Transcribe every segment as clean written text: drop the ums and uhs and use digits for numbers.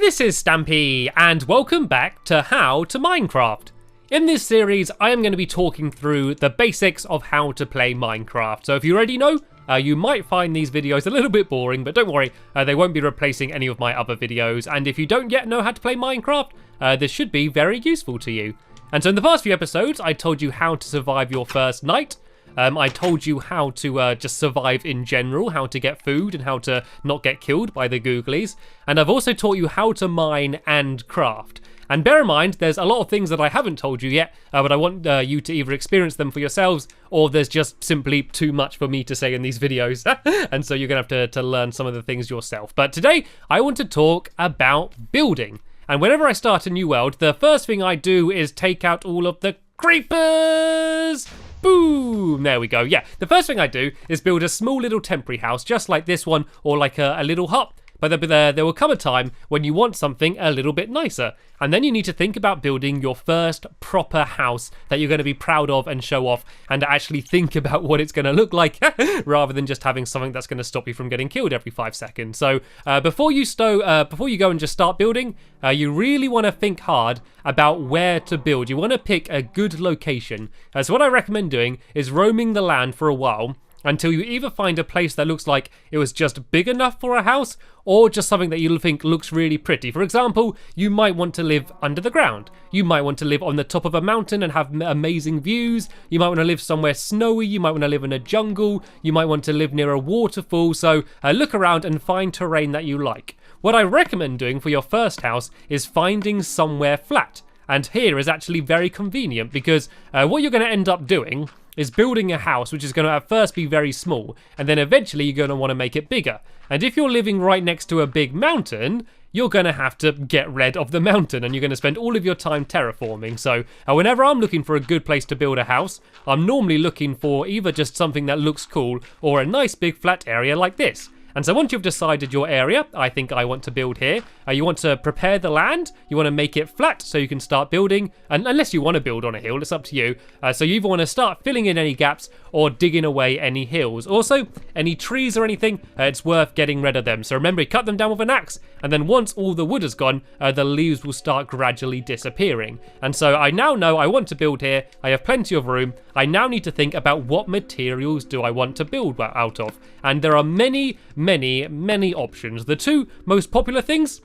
this is Stampy, and welcome back to How to Minecraft. In this series, I am going to be talking through the basics of how to play Minecraft. So if you already know, you might find these videos a little bit boring, but don't worry, they won't be replacing any of my other videos. And if you don't yet know how to play Minecraft, this should be very useful to you. And so in the past few episodes, I told you how to survive your first night. I told you how to just survive in general, how to get food and how to not get killed by the googlies. And I've also taught you how to mine and craft. And bear in mind, there's a lot of things that I haven't told you yet, but I want you to either experience them for yourselves, or there's just simply too much for me to say in these videos. And so you're going to have to learn some of the things yourself. But today, I want to talk about building. And whenever I start a new world, the first thing I do is take out all of the creepers. Boom! There we go. Yeah, the first thing I do is build a small little temporary house, just like this one, or like a little hut. But there will come a time when you want something a little bit nicer. And then you need to think about building your first proper house that you're going to be proud of and show off, and actually think about what it's going to look like, rather than just having something that's going to stop you from getting killed every 5 seconds. So before you go and just start building, you really want to think hard about where to build. You want to pick a good location. So what I recommend doing is roaming the land for a while, until you either find a place that looks like it was just big enough for a house, or just something that you think looks really pretty. For example, you might want to live under the ground. You might want to live on the top of a mountain and have amazing views. You might want to live somewhere snowy. You might want to live in a jungle. You might want to live near a waterfall. So look around and find terrain that you like. What I recommend doing for your first house is finding somewhere flat. And here is actually very convenient, because what you're going to end up doing is building a house which is going to at first be very small, and then eventually you're going to want to make it bigger. And if you're living right next to a big mountain, you're going to have to get rid of the mountain, and you're going to spend all of your time terraforming. So whenever I'm looking for a good place to build a house, I'm normally looking for either just something that looks cool or a nice big flat area like this. And so once you've decided your area, I think I want to build here, you want to prepare the land, you want to make it flat so you can start building, and unless you want to build on a hill, it's up to you. So you either want to start filling in any gaps or digging away any hills. Also, any trees or anything, it's worth getting rid of them. So remember, you cut them down with an axe, and then once all the wood is gone, the leaves will start gradually disappearing. And so I now know I want to build here, I have plenty of room, I now need to think about what materials do I want to build out of. And there are many options. The two most popular things,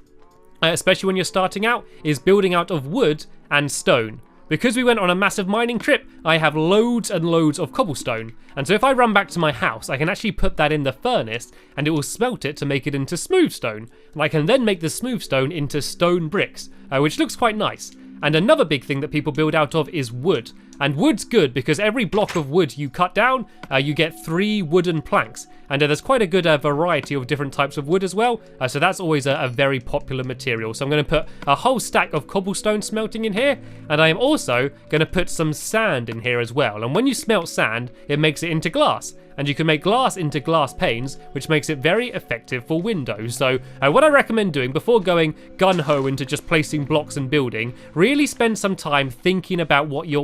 especially when you're starting out, is building out of wood and stone. Because we went on a massive mining trip, I have loads and loads of cobblestone. And so if I run back to my house, I can actually put that in the furnace and it will smelt it to make it into smooth stone. And I can then make the smooth stone into stone bricks, which looks quite nice. And another big thing that people build out of is wood. And wood's good because every block of wood you cut down, you get 3 wooden planks. And there's quite a good variety of different types of wood as well. So that's always a very popular material. So I'm going to put a whole stack of cobblestone smelting in here. And I am also going to put some sand in here as well. And when you smelt sand, it makes it into glass. And you can make glass into glass panes, which makes it very effective for windows. So what I recommend doing before going gun-ho into just placing blocks and building, really spend some time thinking about what you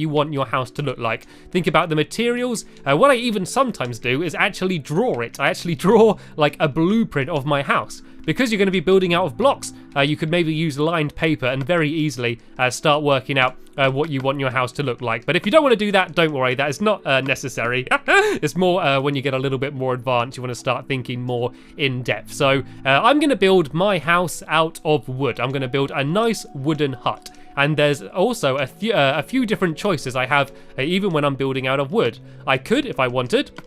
want your house to look like. Think about the materials. What I even sometimes do is actually draw it. I actually draw like a blueprint of my house. Because you're going to be building out of blocks, you could maybe use lined paper and very easily start working out what you want your house to look like. But if you don't want to do that, don't worry, that is not necessary. It's more when you get a little bit more advanced, you want to start thinking more in depth. So I'm going to build my house out of wood. I'm going to build a nice wooden hut. And there's also a few different choices I have even when I'm building out of wood. I could, if I wanted,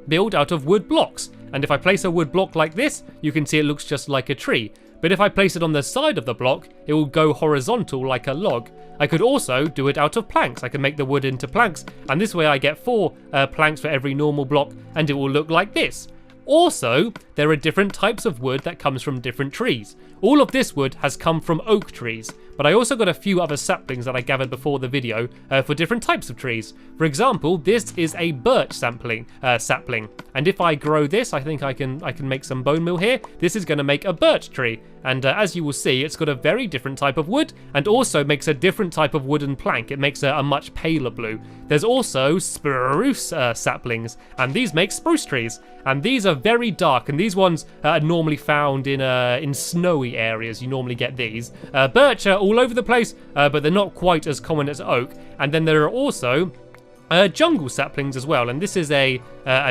build out of wood blocks. And if I place a wood block like this, you can see it looks just like a tree. But if I place it on the side of the block, it will go horizontal like a log. I could also do it out of planks. I can make the wood into planks, and this way I get 4 planks for every normal block, and it will look like this. Also, there are different types of wood that comes from different trees. All of this wood has come from oak trees, but I also got a few other saplings that I gathered before the video for different types of trees. For example, this is a birch sapling, and if I grow this, I think I can make some bone meal here. This is going to make a birch tree, and as you will see, it's got a very different type of wood, and also makes a different type of wooden plank. It makes a much paler blue. There's also spruce saplings, and these make spruce trees, and these are very dark, and these ones are normally found in snowy areas. You normally get these. Birch are all over the place, but they're not quite as common as oak. And then there are also jungle saplings as well, and this is a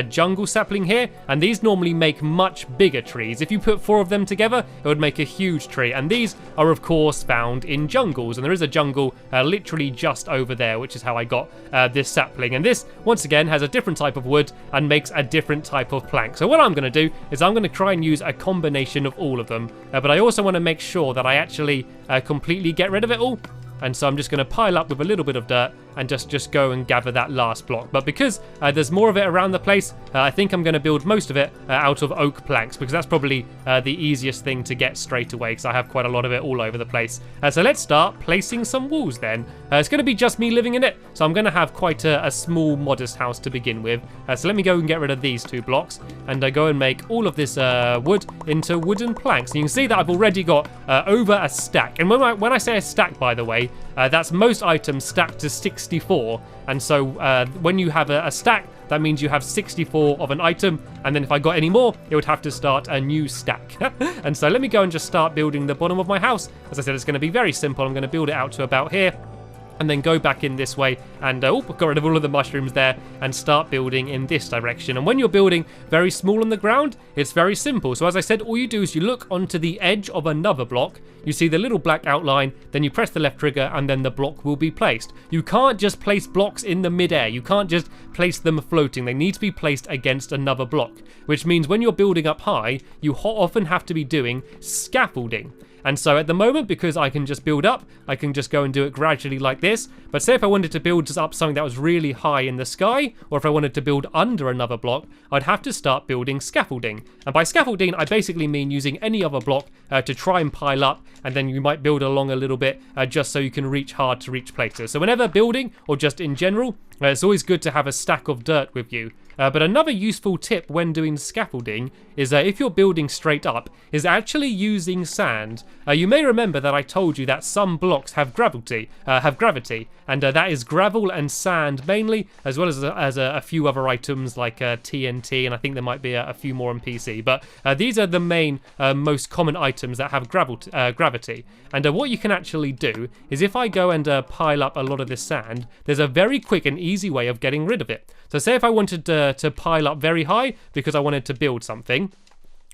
jungle sapling here, and these normally make much bigger trees. If you put 4 of them together, it would make a huge tree, and these are of course found in jungles, and there is a jungle literally just over there, which is how I got this sapling. And this once again has a different type of wood and makes a different type of plank. So what I'm going to do is I'm going to try and use a combination of all of them, but I also want to make sure that I actually completely get rid of it all. And so I'm just going to pile up with a little bit of dirt and just go and gather that last block. But because there's more of it around the place, I think I'm going to build most of it out of oak planks, because that's probably the easiest thing to get straight away, because I have quite a lot of it all over the place. So let's start placing some walls then. It's going to be just me living in it, so I'm going to have quite a small, modest house to begin with. So let me go and get rid of these 2 blocks and go and make all of this wood into wooden planks. And you can see that I've already got over a stack. And when I say a stack, by the way, that's most items stacked to 64, and so when you have a stack, that means you have 64 of an item, and then if I got any more, it would have to start a new stack. And so let me go and just start building the bottom of my house. As I said, it's going to be very simple. I'm going to build it out to about here, and then go back in this way and got rid of all of the mushrooms there and start building in this direction. And when you're building very small on the ground, it's very simple. So as I said, all you do is you look onto the edge of another block, you see the little black outline, then you press the left trigger and then the block will be placed. You can't just place blocks in the mid-air. You can't just place them floating. They need to be placed against another block, which means when you're building up high, you often have to be doing scaffolding. And so at the moment, because I can just build up, I can just go and do it gradually like this. But say if I wanted to build up something that was really high in the sky, or if I wanted to build under another block, I'd have to start building scaffolding. And by scaffolding, I basically mean using any other block to try and pile up, and then you might build along a little bit just so you can reach hard to reach places. So whenever building, or just in general, it's always good to have a stack of dirt with you. But another useful tip when doing scaffolding is if you're building straight up, is actually using sand. You may remember that I told you that some blocks have gravity, and that is gravel and sand mainly, as well as a few other items like TNT, and I think there might be a few more on PC. But these are the main, most common items that have gravity. And what you can actually do is if I go and pile up a lot of this sand, there's a very quick and easy way of getting rid of it. So say if I wanted to pile up very high because I wanted to build something,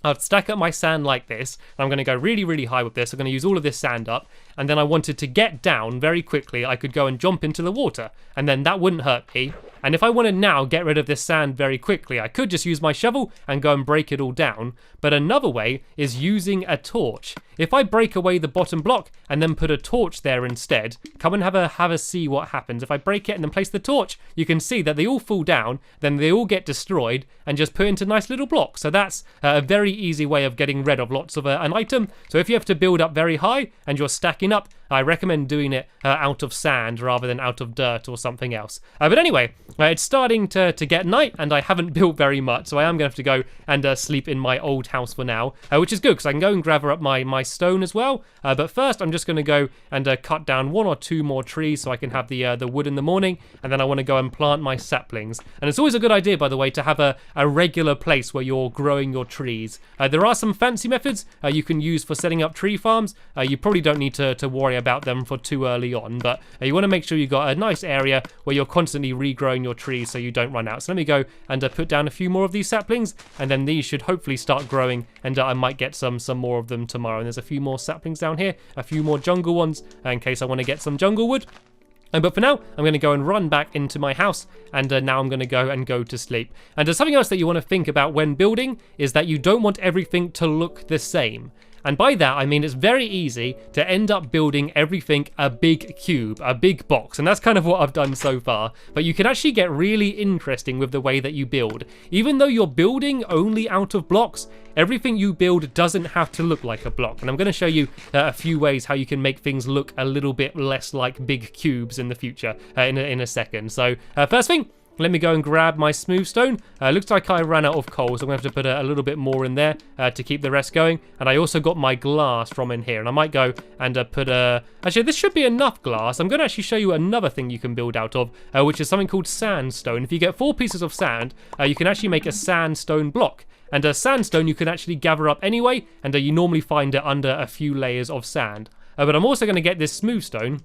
I'd stack up my sand like this, and I'm going to go really, really high with this. I'm going to use all of this sand up, and then I wanted to get down very quickly. I could go and jump into the water, and then that wouldn't hurt me. And if I want to now get rid of this sand very quickly, I could just use my shovel and go and break it all down. But another way is using a torch. If I break away the bottom block and then put a torch there instead, come and have a see what happens. If I break it and then place the torch, you can see that they all fall down, then they all get destroyed and just put into nice little blocks. So that's a very easy way of getting rid of lots of an item. So if you have to build up very high and you're stacking up, I recommend doing it out of sand rather than out of dirt or something else. But anyway, it's starting to get night and I haven't built very much, so I am going to have to go and sleep in my old house for now, which is good because I can go and gather up my stone as well. But first I'm just going to go and cut down 1 or 2 more trees so I can have the wood in the morning, and then I want to go and plant my saplings. And it's always a good idea, by the way, to have a regular place where you're growing your trees. There are some fancy methods you can use for setting up tree farms. You probably don't need to worry about them for too early on, but you want to make sure you've got a nice area where you're constantly regrowing your trees so you don't run out. So let me go and put down a few more of these saplings, and then these should hopefully start growing, and I might get some more of them tomorrow. And there's a few more saplings down here, a few more jungle ones in case I want to get some jungle wood. But for now, I'm going to go and run back into my house, and now I'm going to go to sleep. And something else that you want to think about when building is that you don't want everything to look the same. And by that, I mean it's very easy to end up building everything a big cube, a big box. And that's kind of what I've done so far. But you can actually get really interesting with the way that you build. Even though you're building only out of blocks, everything you build doesn't have to look like a block. And I'm going to show you a few ways how you can make things look a little bit less like big cubes in the future in a second. So first thing, let me go and grab my smooth stone. Looks like I ran out of coal, so I'm going to have to put a little bit more in there to keep the rest going. And I also got my glass from in here, and I might go and put actually, this should be enough glass. I'm going to actually show you another thing you can build out of, which is something called sandstone. If you get 4 pieces of sand, you can actually make a sandstone block. And sandstone you can actually gather up anyway, and you normally find it under a few layers of sand. But I'm also going to get this smooth stone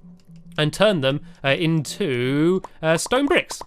and turn them into stone bricks.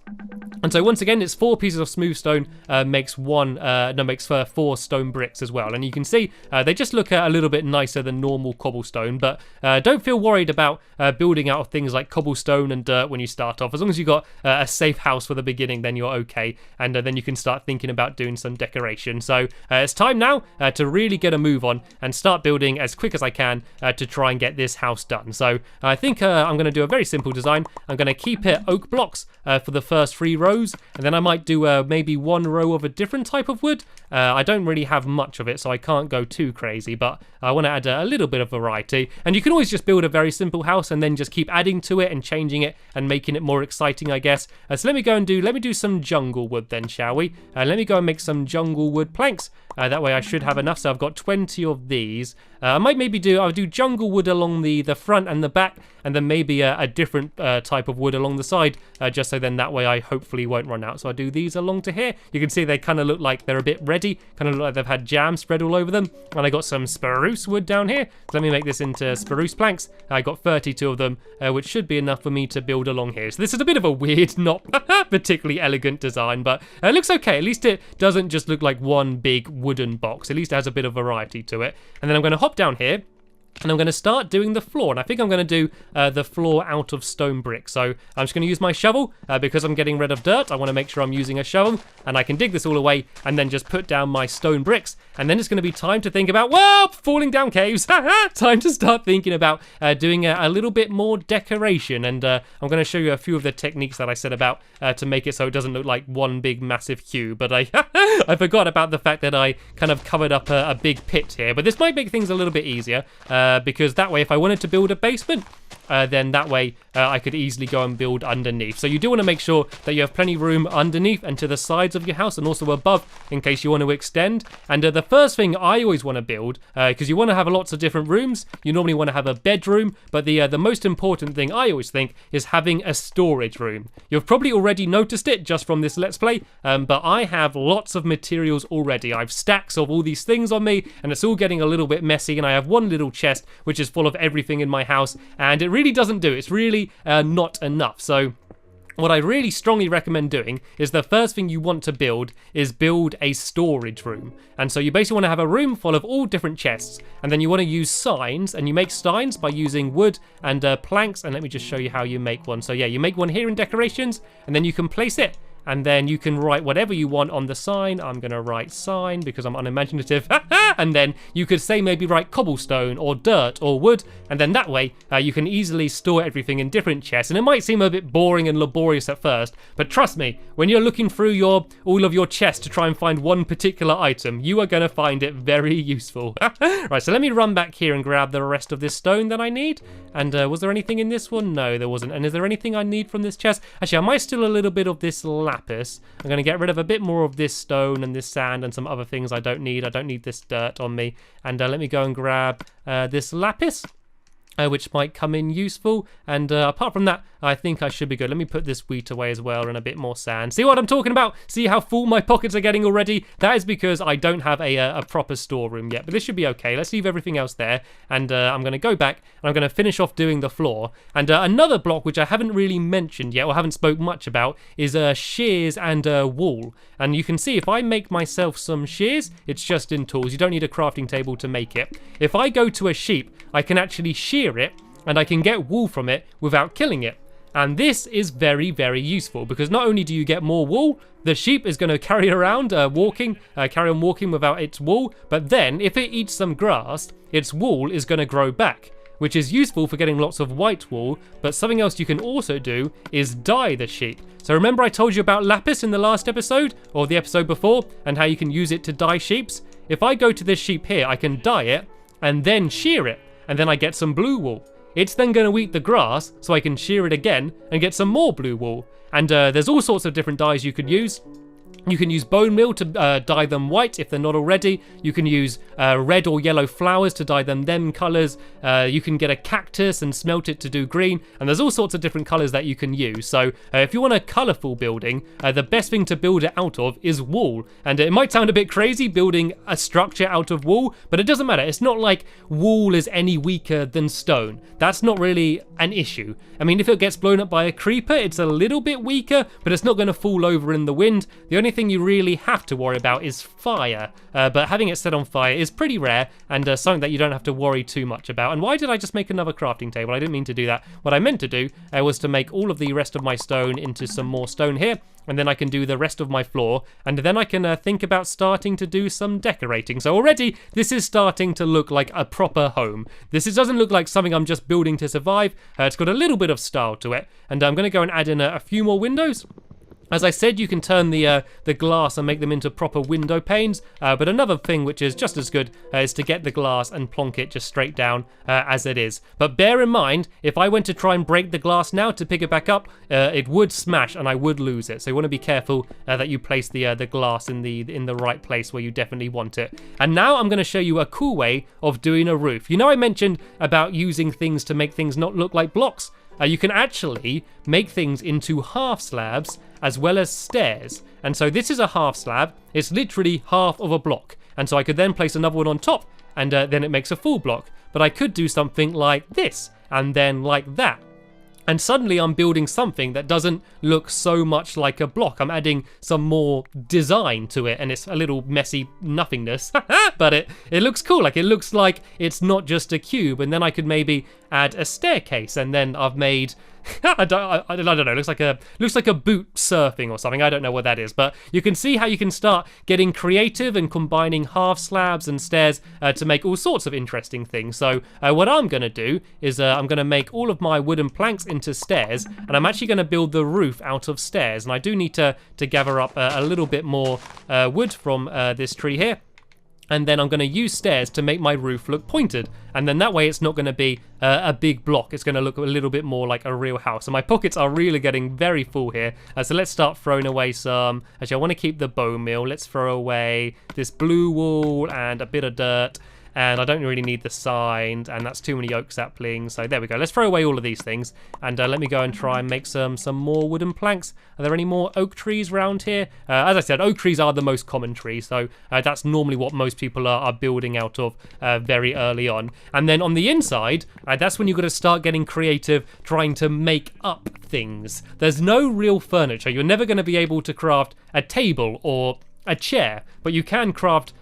And so once again, it's 4 pieces of smooth stone makes 4 stone bricks as well. And you can see they just look a little bit nicer than normal cobblestone, but don't feel worried about building out of things like cobblestone and dirt when you start off. As long as you've got a safe house for the beginning, then you're okay. And then you can start thinking about doing some decoration. So it's time now to really get a move on and start building as quick as I can to try and get this house done. So I think I'm going to do a very simple design. I'm going to keep it oak blocks for the first 3 rows, and then I might do maybe 1 row of a different type of wood. I don't really have much of it, so I can't go too crazy, but I want to add a little bit of variety. And you can always just build a very simple house and then just keep adding to it and changing it and making it more exciting, I guess. So let me do some jungle wood then, shall we? Let me go and make some jungle wood planks. That way I should have enough. So I've got 20 of these. I might maybe I'll do jungle wood along the front and the back, and then maybe a different type of wood along the side, just so then that way I hopefully won't run out. So I do these along to here. You can see they kind of look like they're a bit ready, kind of look like they've had jam spread all over them. And I got some spruce wood down here. So let me make this into spruce planks. I got 32 of them, which should be enough for me to build along here. So this is a bit of a weird, not particularly elegant design, but it looks okay. At least it doesn't just look like one big wooden box. At least it has a bit of variety to it. And then I'm going to hop down here and I'm going to start doing the floor. And I think I'm going to do the floor out of stone brick. So I'm just going to use my shovel because I'm getting rid of dirt. I want to make sure I'm using a shovel and I can dig this all away and then just put down my stone bricks. And then it's going to be time to think about, well, falling down caves. Time to start thinking about doing a little bit more decoration. And I'm going to show you a few of the techniques that I said about to make it so it doesn't look like one big massive cube. But I forgot about the fact that I kind of covered up a big pit here. But this might make things a little bit easier. Because that way, if I wanted to build a basement, then that way I could easily go and build underneath. So you do want to make sure that you have plenty of room underneath and to the sides of your house and also above in case you want to extend. And the first thing I always want to build, because you want to have lots of different rooms, you normally want to have a bedroom, but the most important thing I always think is having a storage room. You've probably already noticed it just from this Let's Play, but I have lots of materials already. I have stacks of all these things on me and it's all getting a little bit messy, and I have one little chest which is full of everything in my house, and it really doesn't do. It's really not enough. So what I really strongly recommend doing is the first thing you want to build is build a storage room. And so you basically want to have a room full of all different chests, and then you want to use signs, and you make signs by using wood and planks. And let me just show you how you make one. So yeah, you make one here in decorations, and then you can place it, and then you can write whatever you want on the sign. I'm going to write sign because I'm unimaginative. And then you could say maybe write cobblestone or dirt or wood, and then that way you can easily store everything in different chests. And it might seem a bit boring and laborious at first, but trust me, when you're looking through all of your chests to try and find one particular item, you are going to find it very useful. Right, so let me run back here and grab the rest of this stone that I need. And was there anything in this one? No, there wasn't. And is there anything I need from this chest? Actually, I might steal a little bit of this lapis. I'm going to get rid of a bit more of this stone and this sand and some other things I don't need. I don't need this dirt on me. And let me go and grab this lapis, which might come in useful. And apart from that, I think I should be good. Let me put this wheat away as well and a bit more sand. See what I'm talking about? See how full my pockets are getting already? That is because I don't have a proper storeroom yet, but this should be okay. Let's leave everything else there. And I'm going to go back and I'm going to finish off doing the floor. And another block which I haven't really mentioned yet or haven't spoke much about is shears and wool. And you can see if I make myself some shears, it's just in tools. You don't need a crafting table to make it. If I go to a sheep, I can actually shear it and I can get wool from it without killing it. And this is very, very useful because not only do you get more wool, the sheep is going to carry around carry on walking without its wool, but then if it eats some grass, its wool is going to grow back, which is useful for getting lots of white wool. But something else you can also do is dye the sheep. So remember I told you about lapis in the last episode, or the episode before, and how you can use it to dye sheeps? If I go to this sheep here, I can dye it and then shear it, and then I get some blue wool. It's then going to eat the grass, so I can shear it again and get some more blue wool. And there's all sorts of different dyes you could use. You can use bone meal to dye them white if they're not already. You can use red or yellow flowers to dye them colours. You can get a cactus and smelt it to do green. And there's all sorts of different colours that you can use. So if you want a colourful building, the best thing to build it out of is wool. And it might sound a bit crazy building a structure out of wool, but it doesn't matter. It's not like wool is any weaker than stone. That's not really an issue. I mean, if it gets blown up by a creeper, it's a little bit weaker, but it's not going to fall over in the wind. The only thing you really have to worry about is fire, but having it set on fire is pretty rare and something that you don't have to worry too much about. And why did I just make another crafting table? I didn't mean to do that. What I meant to do was to make all of the rest of my stone into some more stone here, and then I can do the rest of my floor, and then I can think about starting to do some decorating. So already this is starting to look like a proper home. This doesn't look like something I'm just building to survive. It's got a little bit of style to it, and I'm going to go and add in a few more windows. As I said, you can turn the glass and make them into proper window panes, but another thing which is just as good is to get the glass and plonk it just straight down as it is. But bear in mind, if I went to try and break the glass now to pick it back up, it would smash and I would lose it. So you want to be careful that you place the glass in the right place where you definitely want it. And now I'm going to show you a cool way of doing a roof. You know, I mentioned about using things to make things not look like blocks. You can actually make things into half slabs as well as stairs. And so this is a half slab. It's literally half of a block. And so I could then place another one on top, and then it makes a full block. But I could do something like this, and then like that. And suddenly I'm building something that doesn't look so much like a block. I'm adding some more design to it, and it's a little messy nothingness, but it looks cool. Like, it looks like it's not just a cube. And then I could maybe add a staircase, and then I've made I don't know. It looks like a boot surfing or something. I don't know what that is, but you can see how you can start getting creative and combining half slabs and stairs to make all sorts of interesting things. So what I'm going to do is I'm going to make all of my wooden planks into stairs, and I'm actually going to build the roof out of stairs. And I do need to gather up a little bit more wood from this tree here. And then I'm going to use stairs to make my roof look pointed. And then that way it's not going to be a big block. It's going to look a little bit more like a real house. And my pockets are really getting very full here. So let's start throwing away some. Actually, I want to keep the bone meal. Let's throw away this blue wool and a bit of dirt. And I don't really need the sign, and that's too many oak saplings. So there we go. Let's throw away all of these things, and let me go and try and make some more wooden planks. Are there any more oak trees around here? As I said, oak trees are the most common tree, so that's normally what most people are building out of very early on. And then on the inside, that's when you've got to start getting creative, trying to make up things. There's no real furniture. You're never going to be able to craft a table or a chair, but you can craft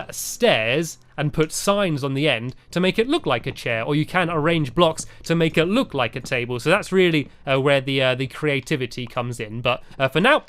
stairs and put signs on the end to make it look like a chair, or you can arrange blocks to make it look like a table. So that's really where the creativity comes in. But for now,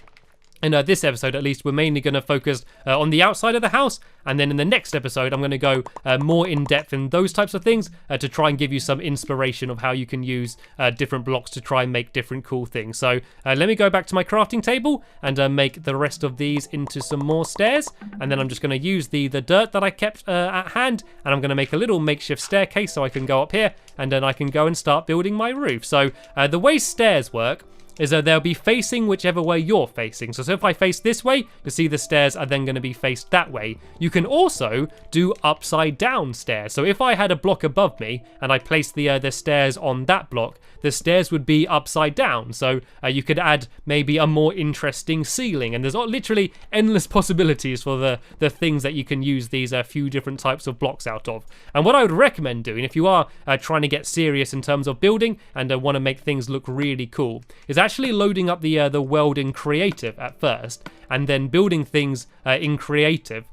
in this episode at least, we're mainly going to focus on the outside of the house, and then in the next episode I'm going to go more in depth in those types of things to try and give you some inspiration of how you can use different blocks to try and make different cool things. So let me go back to my crafting table and make the rest of these into some more stairs, and then I'm just going to use the dirt that I kept at hand, and I'm going to make a little makeshift staircase so I can go up here, and then I can go and start building my roof. So the way stairs work is that they'll be facing whichever way you're facing. So if I face this way, you see the stairs are then going to be faced that way. You can also do upside down stairs. So if I had a block above me and I placed the stairs on that block, the stairs would be upside down. So you could add maybe a more interesting ceiling. And there's literally endless possibilities for the things that you can use these few different types of blocks out of. And what I would recommend doing if you are trying to get serious in terms of building and want to make things look really cool is actually loading up the world in creative at first, and then building things in creative.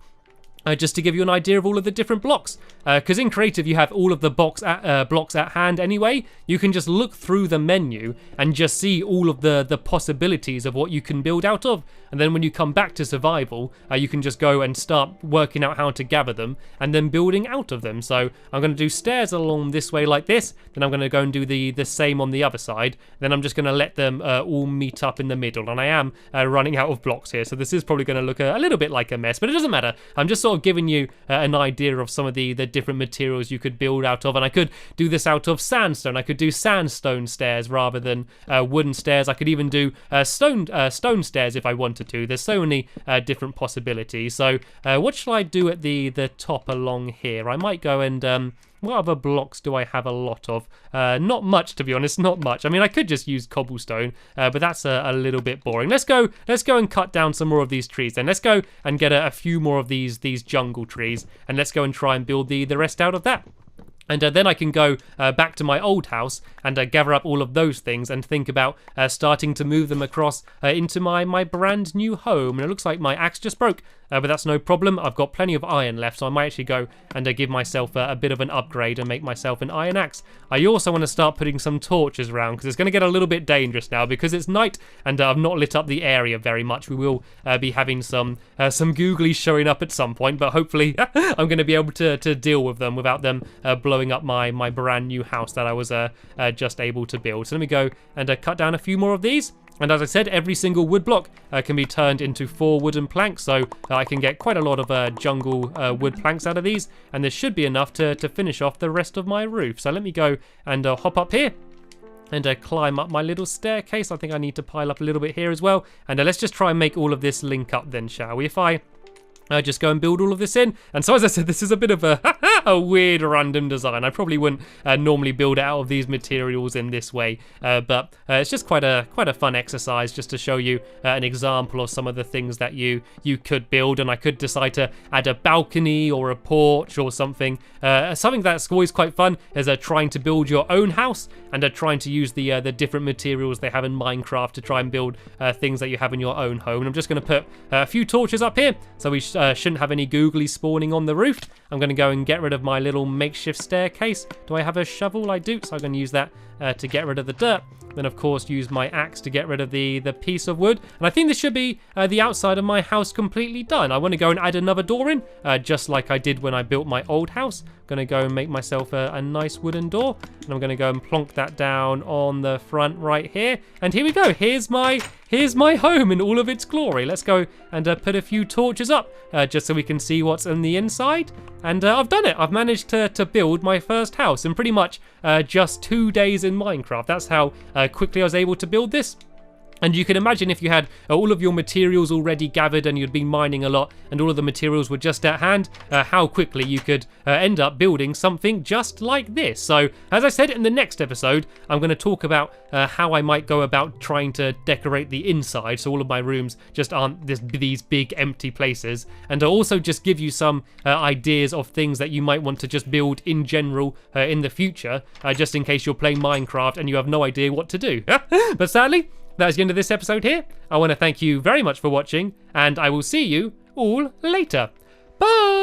Just to give you an idea of all of the different blocks. Because in creative you have all of the blocks at hand anyway. You can just look through the menu and just see all of the possibilities of what you can build out of. And then when you come back to survival, you can just go and start working out how to gather them and then building out of them. So I'm going to do stairs along this way like this. Then I'm going to go and do the same on the other side. Then I'm just going to let them all meet up in the middle. And I am running out of blocks here. So this is probably going to look a little bit like a mess, but it doesn't matter. I'm just sort sort of giving you an idea of some of the different materials you could build out of. And I could do this out of sandstone. I could do sandstone stairs rather than wooden stairs. I could even do stone stairs if I wanted to. There's so many different possibilities. So what shall I do at the top along here? I might go and what other blocks do I have a lot of? Not much, to be honest, not much. I mean, I could just use cobblestone, but that's a little bit boring. Let's go and cut down some more of these trees then. Let's go and get a few more of these jungle trees, and let's go and try and build the rest out of that. And then I can go back to my old house and gather up all of those things and think about starting to move them across into my brand new home. And it looks like my axe just broke, but that's no problem. I've got plenty of iron left, so I might actually go and give myself a bit of an upgrade and make myself an iron axe. I also want to start putting some torches around because it's going to get a little bit dangerous now because it's night and I've not lit up the area very much. We will be having some googlies showing up at some point, but hopefully I'm going to be able to deal with them without them blowing up my brand new house that I was just able to build. So let me go and cut down a few more of these. And as I said, every single wood block can be turned into 4 wooden planks, so I can get quite a lot of jungle wood planks out of these, and this should be enough to finish off the rest of my roof. So let me go and hop up here and climb up my little staircase. I think I need to pile up a little bit here as well, and let's just try and make all of this link up then, shall we? If I just go and build all of this in. And so as I said, this is a bit of a weird random design. I probably wouldn't normally build it out of these materials in this way, but it's just quite a fun exercise just to show you an example of some of the things that you could build. And I could decide to add a balcony or a porch or something. Something that's always quite fun is trying to build your own house and trying to use the different materials they have in Minecraft to try and build things that you have in your own home. And I'm just going to put a few torches up here so we shouldn't have any googlies spawning on the roof. I'm going to go and get rid of my little makeshift staircase. Do I have a shovel? I do, so I'm going to use that to get rid of the dirt. Then of course use my axe to get rid of the piece of wood. And I think this should be the outside of my house completely done. I want to go and add another door in, just like I did when I built my old house. I'm going to go and make myself a nice wooden door. And I'm going to go and plonk that down on the front right here. And here we go. Here's my home in all of its glory. Let's go and put a few torches up just so we can see what's on the inside. And I've done it. I've managed to build my first house in pretty much just 2 days in Minecraft. That's how quickly I was able to build this. And you can imagine if you had all of your materials already gathered and you'd been mining a lot and all of the materials were just at hand, how quickly you could end up building something just like this. So, as I said, in the next episode, I'm going to talk about how I might go about trying to decorate the inside so all of my rooms just aren't these big empty places. And I'll also just give you some ideas of things that you might want to just build in general in the future, just in case you're playing Minecraft and you have no idea what to do. But sadly, that's the end of this episode here. I want to thank you very much for watching, and I will see you all later. Bye!